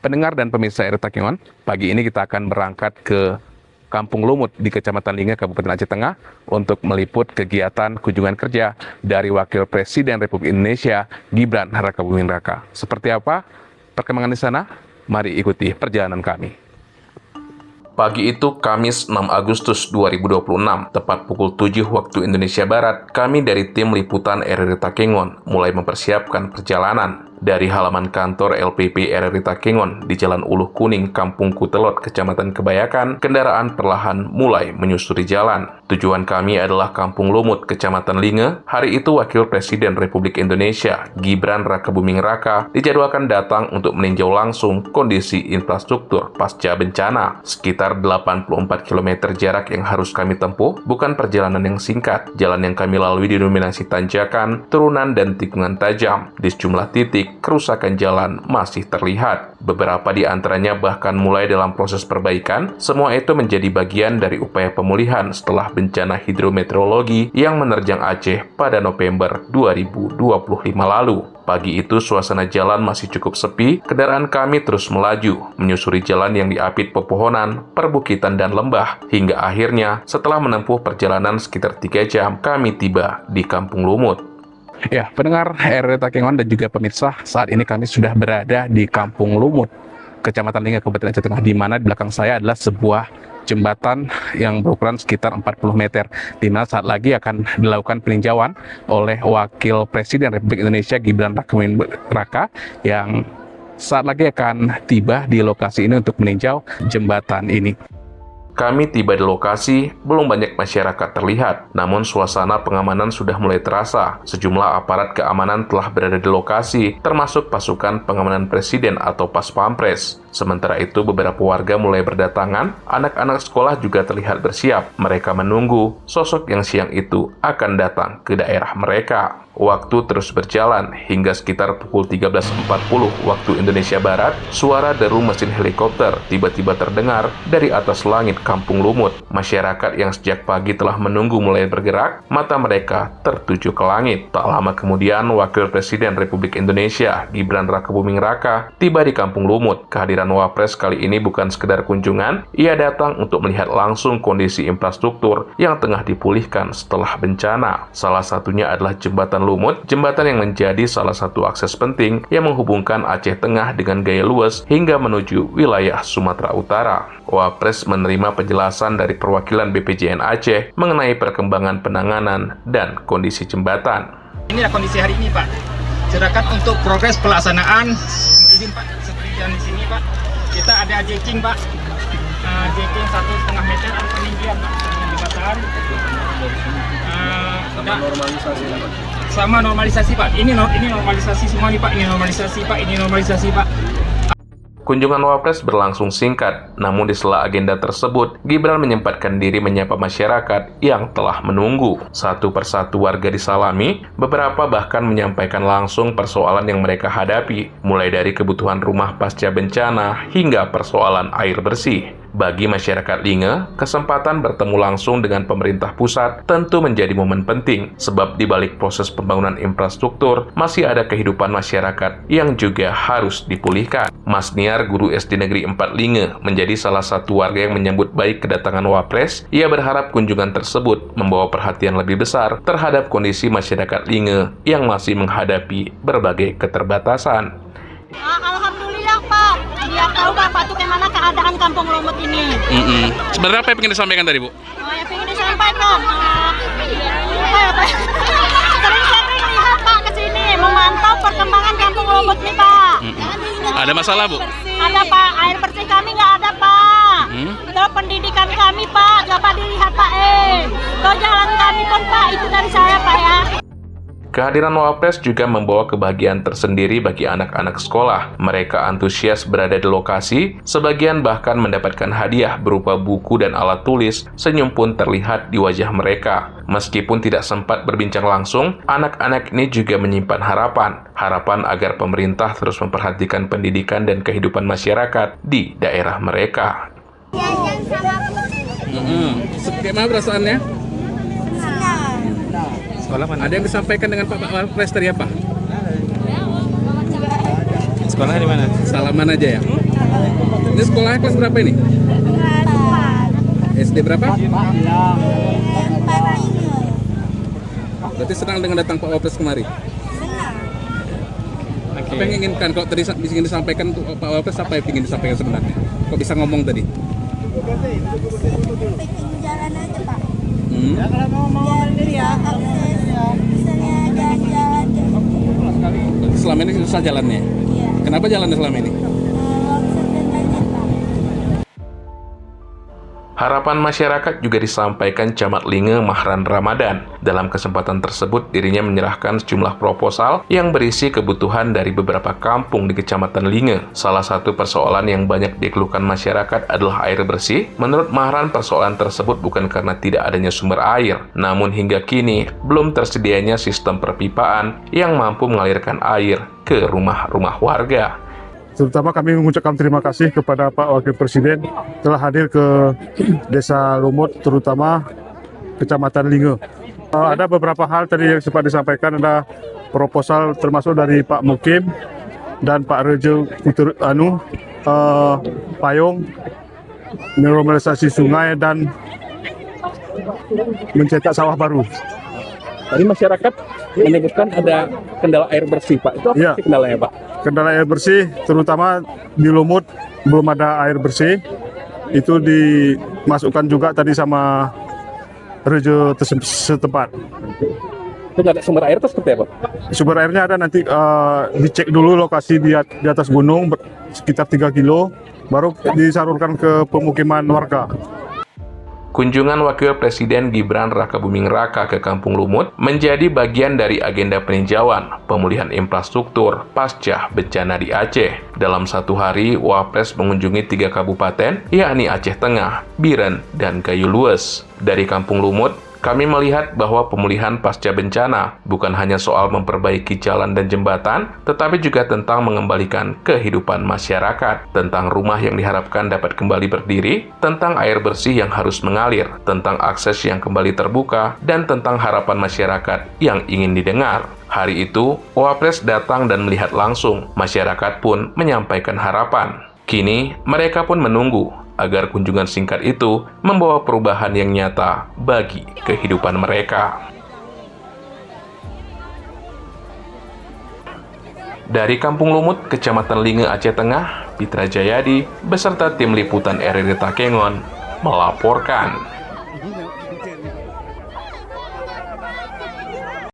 Pendengar dan pemirsa RRI Takengon, pagi ini kita akan berangkat ke Kampung Lumut di Kecamatan Linge, Kabupaten Aceh Tengah untuk meliput kegiatan kunjungan kerja dari Wakil Presiden Republik Indonesia, Gibran Rakabuming Raka. Seperti apa perkembangan di sana? Mari ikuti perjalanan kami. Pagi itu Kamis 6 Agustus 2026, tepat pukul 7 waktu Indonesia Barat, kami dari tim liputan RRI Takengon mulai mempersiapkan perjalanan. Dari halaman kantor LPP RRI Takengon di Jalan Uluh Kuning, Kampung Kutelot, Kecamatan Kebayakan, kendaraan perlahan mulai menyusuri jalan. Tujuan kami adalah Kampung Lumut, Kecamatan Linge. Hari itu Wakil Presiden Republik Indonesia, Gibran Rakabuming Raka, dijadwalkan datang untuk meninjau langsung kondisi infrastruktur pasca bencana. Sekitar 84 km jarak yang harus kami tempuh, bukan perjalanan yang singkat. Jalan yang kami lalui didominasi tanjakan, turunan, dan tikungan tajam. Di sejumlah titik, kerusakan jalan masih terlihat. Beberapa di antaranya bahkan mulai dalam proses perbaikan. Semua itu menjadi bagian dari upaya pemulihan setelah bencana hidrometeorologi yang menerjang Aceh pada November 2025 lalu. Pagi itu suasana jalan masih cukup sepi, kendaraan kami terus melaju, menyusuri jalan yang diapit pepohonan, perbukitan, dan lembah. Hingga akhirnya, setelah menempuh perjalanan sekitar 3 jam, kami tiba di Kampung Lumut. Ya, pendengar RRI Takengon dan juga pemirsa, saat ini kami sudah berada di Kampung Lumut, Kecamatan Linge, Kabupaten Aceh Tengah, di mana di belakang saya adalah sebuah jembatan yang berukuran sekitar 40 meter, di mana saat lagi akan dilakukan peninjauan oleh Wakil Presiden Republik Indonesia Gibran Rakabuming Raka yang saat lagi akan tiba di lokasi ini untuk meninjau jembatan ini. Kami tiba di lokasi, belum banyak masyarakat terlihat, namun suasana pengamanan sudah mulai terasa. Sejumlah aparat keamanan telah berada di lokasi, termasuk pasukan pengamanan presiden atau Pas Pampres. Sementara itu, beberapa warga mulai berdatangan, anak-anak sekolah juga terlihat bersiap. Mereka menunggu sosok yang siang itu akan datang ke daerah mereka. Waktu terus berjalan hingga sekitar pukul 13.40 waktu Indonesia Barat, suara deru mesin helikopter tiba-tiba terdengar dari atas langit Kampung Lumut. Masyarakat yang sejak pagi telah menunggu mulai bergerak, mata mereka tertuju ke langit. Tak lama kemudian, Wakil Presiden Republik Indonesia, Gibran Rakabuming Raka, tiba di Kampung Lumut. Kehadiran Wapres kali ini bukan sekedar kunjungan, ia datang untuk melihat langsung kondisi infrastruktur yang tengah dipulihkan setelah bencana. Salah satunya adalah Jembatan Lumut, jembatan yang menjadi salah satu akses penting yang menghubungkan Aceh Tengah dengan Gaya Lues hingga menuju wilayah Sumatera Utara. Wapres menerima penjelasan dari perwakilan BPJN Aceh mengenai perkembangan penanganan dan kondisi jembatan. Inilah kondisi hari ini, Pak. Silakan untuk progres pelaksanaan. Izin, Pak, seperti jalan di sini, Pak. Kita ada jacking, Pak. Jacking 1,5 meter peninggian, Pak. Jembatan. Normalisasi, Pak. Sama normalisasi, Pak. Ini normalisasi semua nih, Pak. Ini normalisasi, Pak. Ini normalisasi, Pak. Kunjungan Wapres berlangsung singkat, namun di sela agenda tersebut, Gibran menyempatkan diri menyapa masyarakat yang telah menunggu. Satu persatu warga disalami, beberapa bahkan menyampaikan langsung persoalan yang mereka hadapi, mulai dari kebutuhan rumah pasca bencana hingga persoalan air bersih. Bagi masyarakat Linge, kesempatan bertemu langsung dengan pemerintah pusat tentu menjadi momen penting, sebab di balik proses pembangunan infrastruktur, masih ada kehidupan masyarakat yang juga harus dipulihkan. Mas Niar, guru SD Negeri 4 Linge, menjadi salah satu warga yang menyambut baik kedatangan Wapres. Ia berharap kunjungan tersebut membawa perhatian lebih besar terhadap kondisi masyarakat Linge yang masih menghadapi berbagai keterbatasan. Alhamdulillah, Pak. Biar tahu Bapak tuh gimana keadaan Kampung Lumut ini. Sebenarnya apa yang ingin disampaikan tadi, Bu? Yang ingin disampaikan, apa? Sering-sering lihat, Pak, ke sini memantau perkembangan Kampung Lumut nih, Pak. Ada masalah, Bu? Ada, Pak. Air bersih kami nggak ada, Pak. Terus pendidikan kami, Pak, dapat dilihat, Pak. Terus jalan kami pun, Pak. Itu dari saya, Pak, ya. Kehadiran Wapres juga membawa kebahagiaan tersendiri bagi anak-anak sekolah. Mereka antusias berada di lokasi, sebagian bahkan mendapatkan hadiah berupa buku dan alat tulis. Senyum pun terlihat di wajah mereka. Meskipun tidak sempat berbincang langsung, anak-anak ini juga menyimpan harapan agar pemerintah terus memperhatikan pendidikan dan kehidupan masyarakat di daerah mereka. Gimana perasaannya? Ada yang disampaikan dengan Pak Wapres tadi apa? Sekolahnya di mana? Salaman aja ya? Ini sekolahnya kelas berapa ini? SD berapa? Berarti senang dengan datang Pak Wapres kemari? Apa yang inginkan? Kalau tadi ingin disampaikan untuk Pak Wapres, apa yang ingin disampaikan sebenarnya? Kok bisa ngomong tadi? Jalan aja Pak. Ya kalau mau mandiri ya. Misalnya jalan-jalan. Selama ini susah jalannya? Iya. Kenapa jalannya selama ini? Longsor dan banjir Pak. Harapan masyarakat juga disampaikan Camat Linge Mahran Ramadan. Dalam kesempatan tersebut, dirinya menyerahkan sejumlah proposal yang berisi kebutuhan dari beberapa kampung di Kecamatan Linge. Salah satu persoalan yang banyak dikeluhkan masyarakat adalah air bersih. Menurut Mahran, persoalan tersebut bukan karena tidak adanya sumber air, namun hingga kini belum tersedianya sistem perpipaan yang mampu mengalirkan air ke rumah-rumah warga. Terutama kami mengucapkan terima kasih kepada Pak Wakil Presiden telah hadir ke Desa Lumut, terutama Kecamatan Linge. Ada beberapa hal tadi yang sempat disampaikan, ada proposal termasuk dari Pak Mukim dan Pak Rejo payung, normalisasi sungai dan mencetak sawah baru. Tadi masyarakat menyebutkan ada kendala air bersih, Pak. Itu apa Iya. sih kendalanya, Pak? Kendala air bersih, terutama di Lumut belum ada air bersih. Itu dimasukkan juga tadi sama Rejo setempat. Itu nggak ada sumber air itu seperti apa? Sumber airnya ada, nanti dicek dulu lokasi di atas gunung sekitar 3 kilo, baru disalurkan ke pemukiman warga. Kunjungan Wakil Presiden Gibran Rakabuming Raka ke Kampung Lumut menjadi bagian dari agenda peninjauan pemulihan infrastruktur pasca bencana di Aceh. Dalam satu hari, Wapres mengunjungi 3 kabupaten, yakni Aceh Tengah, Biren, dan Gayo Lues. Dari Kampung Lumut, kami melihat bahwa pemulihan pasca bencana bukan hanya soal memperbaiki jalan dan jembatan, tetapi juga tentang mengembalikan kehidupan masyarakat, tentang rumah yang diharapkan dapat kembali berdiri, tentang air bersih yang harus mengalir, tentang akses yang kembali terbuka, dan tentang harapan masyarakat yang ingin didengar. Hari itu, Wapres datang dan melihat langsung, masyarakat pun menyampaikan harapan. Kini, mereka pun menunggu agar kunjungan singkat itu membawa perubahan yang nyata bagi kehidupan mereka. Dari Kampung Lumut, Kecamatan Linge, Aceh Tengah, Pitra Jayadi beserta tim liputan RRI Takengon melaporkan.